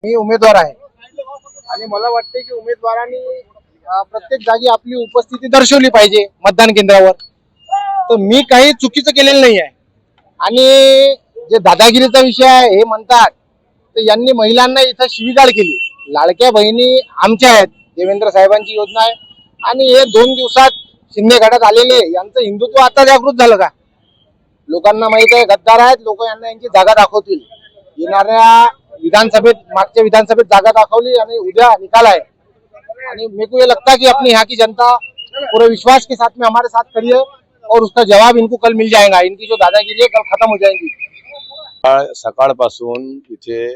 मी उमेदवार आहे आणि मला वाटते की उमेदवारांनी प्रत्येक जागी आपली उपस्थिती दर्शवली पाहिजे मतदान केंद्रावर. तर मी काही चुकीचं केलेलं नाही आहे. आणि जे दादागिरीचा विषय आहे हे म्हणतात, तर यांनी महिलांना इथं शिवीगाळ केली. लाडक्या बहिणी आमच्या आहेत, देवेंद्र साहेबांची योजना आहे. आणि हे 2 दिवसात शिंदे गटात आलेले यांचं हिंदुत्व आता जागृत झालं का? लोकांना माहित आहे गद्दार आहेत लोक, यांना यांची जागा दाखवतील. येणाऱ्या विधानसभेत, मागच्या विधानसभेत जागा दाखवली आणि उद्या निकाल है। आणि मेरे को ये लगता है कि अपनी यहाँ की जनता पूरे विश्वास के साथ में हमारे साथ खड़ी है और उसका जवाब इनको कल मिल जाएगा। इनकी जो दादागिरी है कल खत्म हो जाएगी। सकाळपासून इथे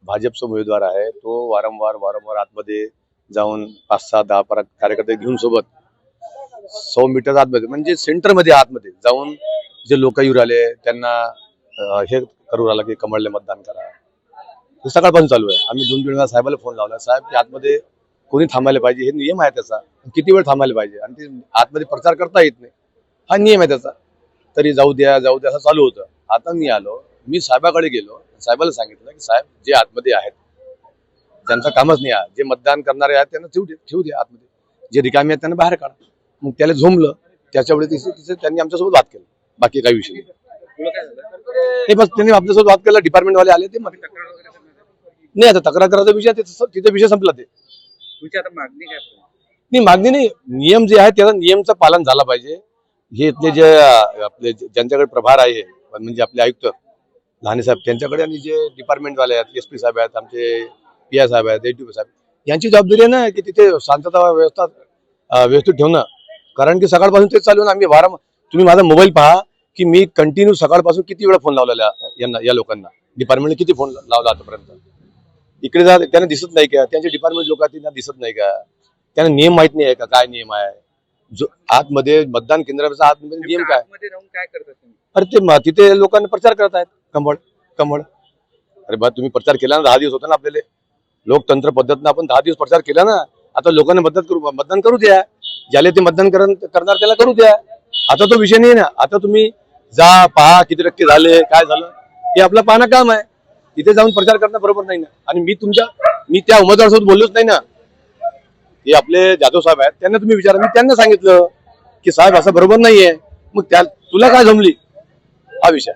भाजपचा उमेदवार आहे, तो वारंवार आतमध्ये जाऊन 5-6-10 कार्यकर्ते घेऊन सोबत 100 मीटर आतमध्ये म्हणजे सेंटर मध्ये आतमध्ये जाऊन जे लोक येऊ राहिले त्यांना हे करू राहिला की कमळले मतदान करा। हे सकाळपासून चालू आहे। आम्ही 2-3 वेळा साहेबाला फोन लावला, साहेब की आतमध्ये कोणी थांबायला पाहिजे, हे नियम आहे त्याचा, किती वेळ थांबायला पाहिजे आणि ते आतमध्ये प्रचार करता येत नाही, हा नियम आहे त्याचा, तरी जाऊ द्या असं चालू होतं। आता मी आलो, मी साहेबाकडे गेलो, साहेबाला सांगितलं की साहेब जे आतमध्ये आहेत ज्यांचं कामच नाही आहे, जे मतदान करणारे आहेत त्यांना ठेवू द्या आतमध्ये, जे रिकामी आहेत त्यांना बाहेर काढा। मग त्याला झोंबलं, त्याच्यामुळे तिथे त्यांनी आमच्यासोबत वाद केला, बाकी काही विषय नाही। बस त्यांनी आपल्यासोबत वाद केला, डिपार्टमेंटवाले आले, ते नाही आता तक्रार करायचा विषय तिथे विषय संपला। ते तुमची आता मागणी काय? नाही मागणी नाही, नियम जे आहे त्याचा नियमचं पालन झालं पाहिजे। हे इथले जे आपले ज्यांच्याकडे प्रभार आहे म्हणजे आपले आयुक्त लहाने साहेब त्यांच्याकडे, आणि जे डिपार्टमेंटवाले आहेत, SP साहेब आहेत, आमचे PI साहेब आहेत, ADP साहेब, यांची जबाबदारी आहे ना की तिथे शांतता व्यवस्था व्यवस्थित ठेवणं। कारण की सकाळपासून तेच चालू आहे। आम्ही तुम्ही माझा मोबाईल पहा की मी कंटिन्यू सकाळपासून किती वेळा फोन लावलेला यांना, या लोकांना डिपार्टमेंटने किती फोन लावला आतापर्यंत। इकडे जा, त्यांना दिसत नाही का? त्यांचे डिपार्टमेंट लोकांना दिसत नाही का? त्यांना नियम माहित नाही आहे का, काय नियम आहे? जो आतमध्ये मतदान केंद्राचा आतमध्ये नियम काय? काय करतात तुम्ही? अरे ते तिथे लोकांना प्रचार करत आहेत, कमळ। अरे बा तुम्ही प्रचार केला ना, 10 दिवस होता ना आपल्याला, लोकतंत्र पद्धतीनं आपण 10 दिवस प्रचार केला ना। आता लोकांना मतदान करू द्या, ज्याला ते मतदान करणार त्याला करू द्या। आता तो विषय नाही ना। आता तुम्ही जा, पहा किती टक्के झाले, काय झालं, हे आपलं पाहणं काम आहे। तिथे जाऊन प्रचार करणं बरोबर नाही ना। आणि मी त्या उमेदवारासोबत बोललोच नाही ना। हे आपले जाधव साहेब आहेत, त्यांना तुम्ही विचारा। मी त्यांना सांगितलं की साहेब असं बरोबर नाहीये, मग तुला काय जमली, हा विषय।